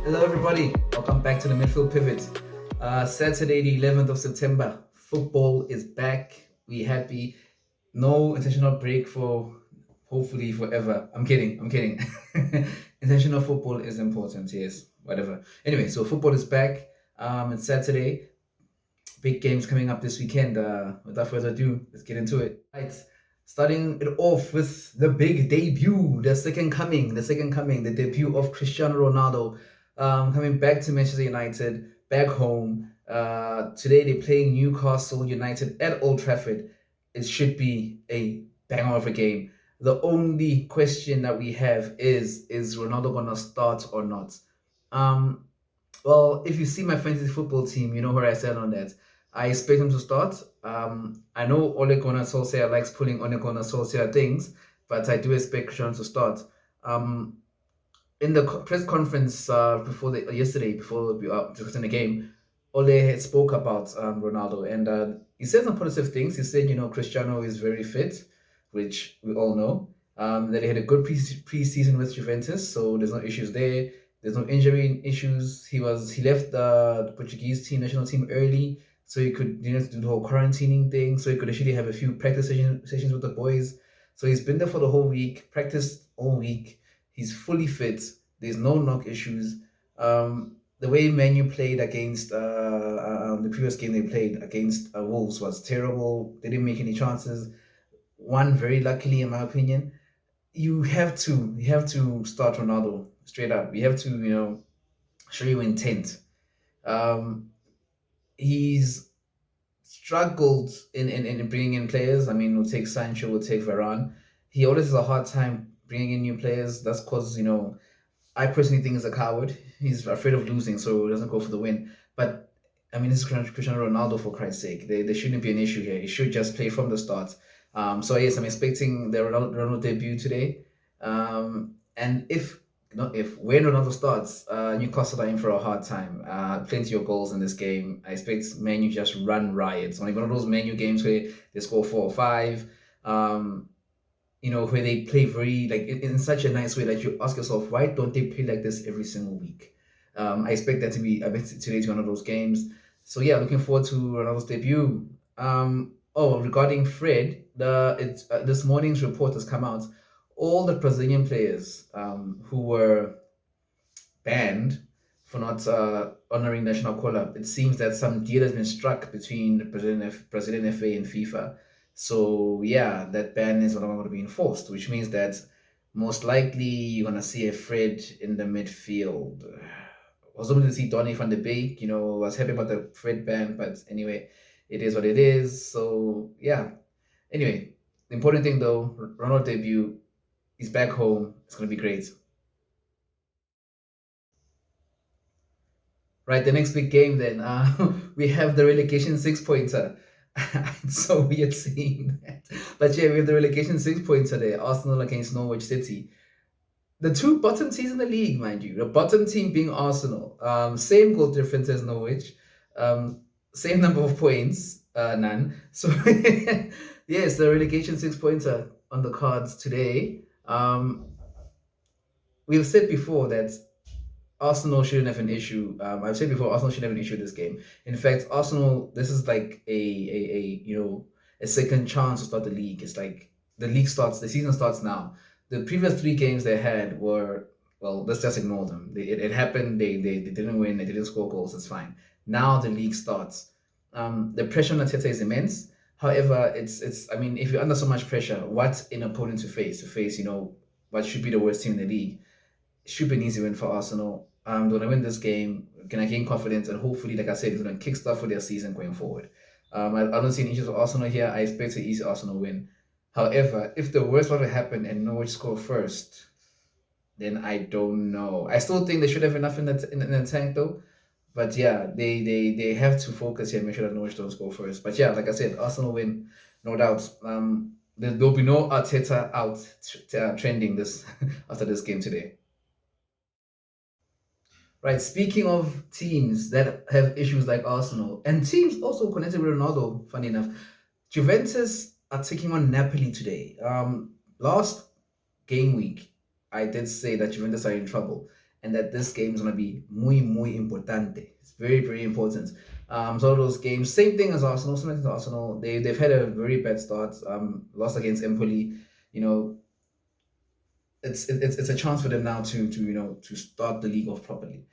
Hello, everybody. Welcome back to the Midfield Pivot. Saturday, the 11th of September. Football is back. We happy. No intentional break for hopefully forever. I'm kidding. I'm kidding. Intentional football is important. Yes, whatever. Anyway, so football is back. It's Saturday. Big games coming up this weekend. Without further ado, let's get into it. Right. Starting it off with the big debut, the second coming, the debut of Cristiano Ronaldo, coming back to Manchester United, back home. Today they're playing Newcastle United at Old Trafford. It should be a banger of a game. The only question that we have is Ronaldo gonna start or not? Um, well, if you see my fantasy football team, you know where I stand on that. I expect him to start. I know Ole Gunnar Solskjaer likes pulling Ole Gunnar Solskjaer things, but I do expect Cristiano to start. Um, in the press conference before yesterday, before we discussing the game, Ole had spoke about Ronaldo, and he said some positive things. He said, Cristiano is very fit, which we all know. That he had a good pre-season with Juventus, so there's no issues there. There's no injury issues. He left the Portuguese national team early, so he could do the whole quarantining thing. So he could actually have a few practice sessions with the boys. So he's been there for the whole week, practiced all week. He's fully fit. There's no knock issues. The way Manu played against the previous game they played against Wolves was terrible. They didn't make any chances. One very luckily, in my opinion. You have to start Ronaldo straight up. You have to show your intent. Um, he's struggled in bringing in players. I mean, we'll take Sancho, we'll take Varane. He always has a hard time bringing in new players. That's because I personally think he's a coward. He's afraid of losing, so he doesn't go for the win. But I mean, this is Cristiano Ronaldo, for Christ's sake. There shouldn't be an issue here. He should just play from the start. So yes, I'm expecting the Ronaldo debut today. And if not if when Ronaldo starts, Newcastle are in for a hard time. Plenty of goals in this game. I expect Man U just run riot. It's only one of those Man U games where they score 4 or 5. Where they play very like in such a nice way that you ask yourself, why don't they play like this every single week? I expect that to be. I bet today's one of those games. So yeah, looking forward to Ronaldo's debut. Regarding Fred, this morning's report has come out. All the Brazilian players who were banned for not honoring national call-up, it seems that some deal has been struck between the Brazilian FA and FIFA. So yeah, that ban is no longer going to be enforced, which means that most likely you're going to see a Fred in the midfield. I was hoping to see Donny van de Beek, was happy about the Fred ban, but anyway, it is what it is. So yeah. Anyway, the important thing though, Ronaldo debut, he's back home. It's going to be great. Right, the next big game then. We have the relegation six-pointer. It's so weird seeing that. But yeah, we have the relegation six-pointer there. Arsenal against Norwich City. The two bottom teams in the league, mind you. The bottom team being Arsenal. Same goal difference as Norwich. Same number of points, none. So yes, the relegation six-pointer on the cards today. We've said before that Arsenal shouldn't have an issue. I've said before, Arsenal shouldn't have an issue this game. In fact, Arsenal, this is like a second chance to start the league. It's like the season starts now. The previous 3 games they had were, well, let's just ignore them. It happened. They didn't win. They didn't score goals. It's fine. Now the league starts. The pressure on Arteta is immense. However, it's. I mean, if you're under so much pressure, what an opponent to face? What should be the worst team in the league? It should be an easy win for Arsenal. They're gonna win this game. Gonna gain confidence, and hopefully, like I said, it's gonna kickstart for their season going forward. I don't see any issues with Arsenal here. I expect an easy Arsenal win. However, if the worst were to happen and Norwich score first, then I don't know. I still think they should have enough in the tank though. But yeah, they have to focus here and make sure that Norwich don't score first. But yeah, like I said, Arsenal win, no doubt. There'll be no Arteta out trending this after this game today. Right. Speaking of teams that have issues like Arsenal and teams also connected with Ronaldo, funny enough, Juventus are taking on Napoli today. Last game week, I did say that Juventus are in trouble. and that this game is going to be muy importante. It's very, very important. So those games, same thing as Arsenal. Similar to Arsenal, they've had a very bad start. Lost against Empoli. You know, it's a chance for them now to start the league off properly.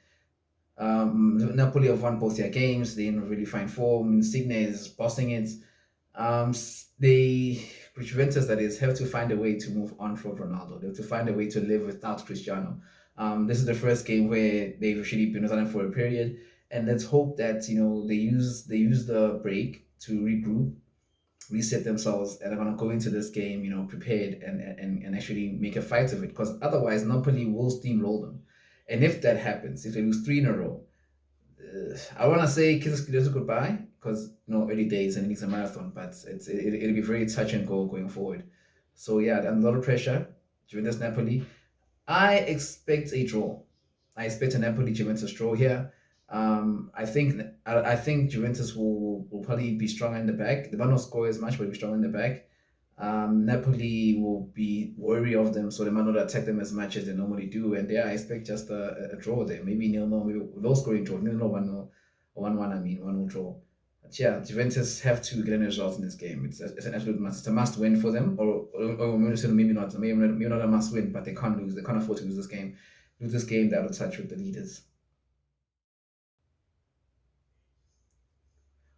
Napoli have won both their games. They're in really fine form. Insigne is bossing it. They, Juventus that is, have to find a way to move on from Ronaldo. They have to find a way to live without Cristiano. This is the first game where they've actually been without him for a period, and let's hope that they use the break to regroup, reset themselves, and are gonna go into this game prepared and actually make a fight of it. Because otherwise, Napoli will steamroll them, and if that happens, if they lose three in a row, I want to say kiss goodbye because early days and it's a marathon, but it'll be very touch and go going forward. So yeah, a lot of pressure. Juventus Napoli. I expect a draw. I expect a Napoli Juventus draw here. I think Juventus will probably be stronger in the back. They might not score as much, but be stronger in the back. Napoli will be wary of them, so they might not attack them as much as they normally do. And yeah, I expect just a draw there. Maybe 0-0, maybe low scoring draw, 0-0, 1-0, or 1-1, 1-0 draw. But yeah, Juventus have to get a result in this game. It's an absolute must. It's a must win for them, or maybe not. Maybe not a must win, but they can't lose. They can't afford to lose this game. Lose this game, they're out of touch with the leaders.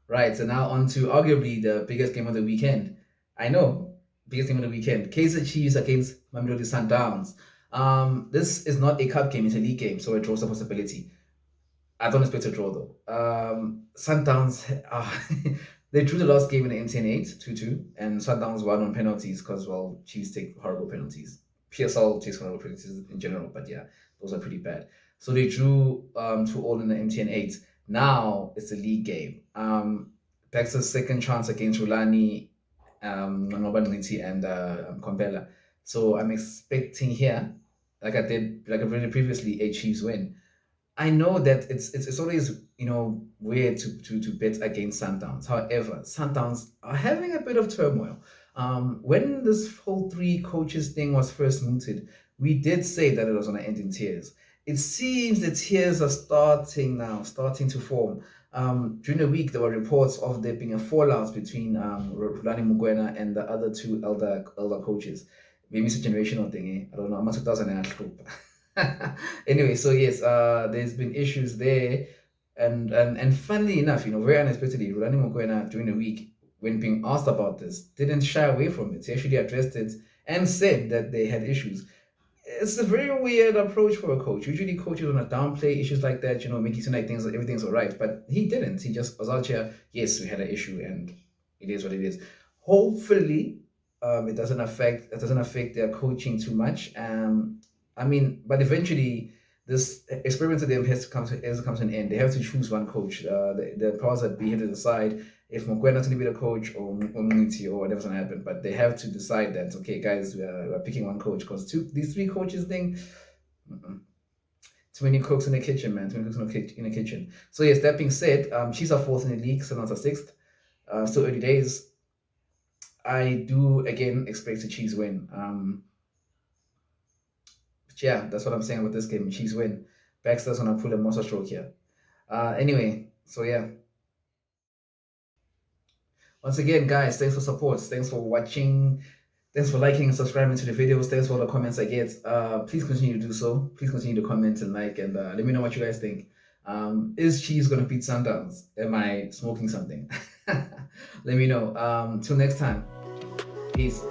Right, so now on to arguably the biggest game of the weekend. I know, biggest game of the weekend. Kaizer Chiefs against Mamelodi Sundowns. This is not a cup game, it's a league game, so a draw is a possibility. I don't expect a draw though. Sundowns, they drew the last game in the MTN 8, 2-2, and Sundowns won on penalties because, well, Chiefs take horrible penalties. PSL takes horrible penalties in general, but yeah, those are pretty bad. So they drew 2-2 in the MTN 8. Now it's a league game. Baxter's second chance against Rulani, Nobaniti, and Kompela. So I'm expecting here, like I did previously, a Chiefs win. I know that it's always weird to bet against Sundowns. However, Sundowns are having a bit of turmoil. When this whole three coaches thing was first mooted, we did say that it was going to end in tears. It seems the tears are starting to form. During the week, there were reports of there being a fallout between Rulani Mugwena and the other two elder coaches. Maybe it's a generational thing, I don't know. I'm not 2000. Anyway, so yes, there's been issues there, and funnily enough, very unexpectedly, Rulani Mugwena during the week, when being asked about this, didn't shy away from it. He actually addressed it and said that they had issues. It's a very weird approach for a coach. Usually coaches want to downplay issues like that, make it seem like everything's all right. But he didn't. He just was out here, yes, we had an issue and it is what it is. Hopefully, it doesn't affect their coaching too much. But eventually this experiment to them has to come to an end. They have to choose one coach. The powers that be have to decide if Mokwena's going to be the coach or Muniti or whatever's going to happen. But they have to decide that, okay, guys, we're picking one coach because these three coaches thing, too many cooks in the kitchen, man. Too many cooks in the kitchen. So yes, that being said, Chiefs are fourth in the league, so not a sixth. Still early days. I do again expect the Chiefs win. But yeah, that's what I'm saying about this game. Chiefs win. Baxter's gonna pull a monster stroke here. Anyway, so yeah. Once again, guys, thanks for support. Thanks for watching. Thanks for liking and subscribing to the videos. Thanks for all the comments I get. Please continue to do so. Please continue to comment and like, and let me know what you guys think. Is Chiefs gonna beat Sundowns? Am I smoking something? Let me know. Till next time. Peace.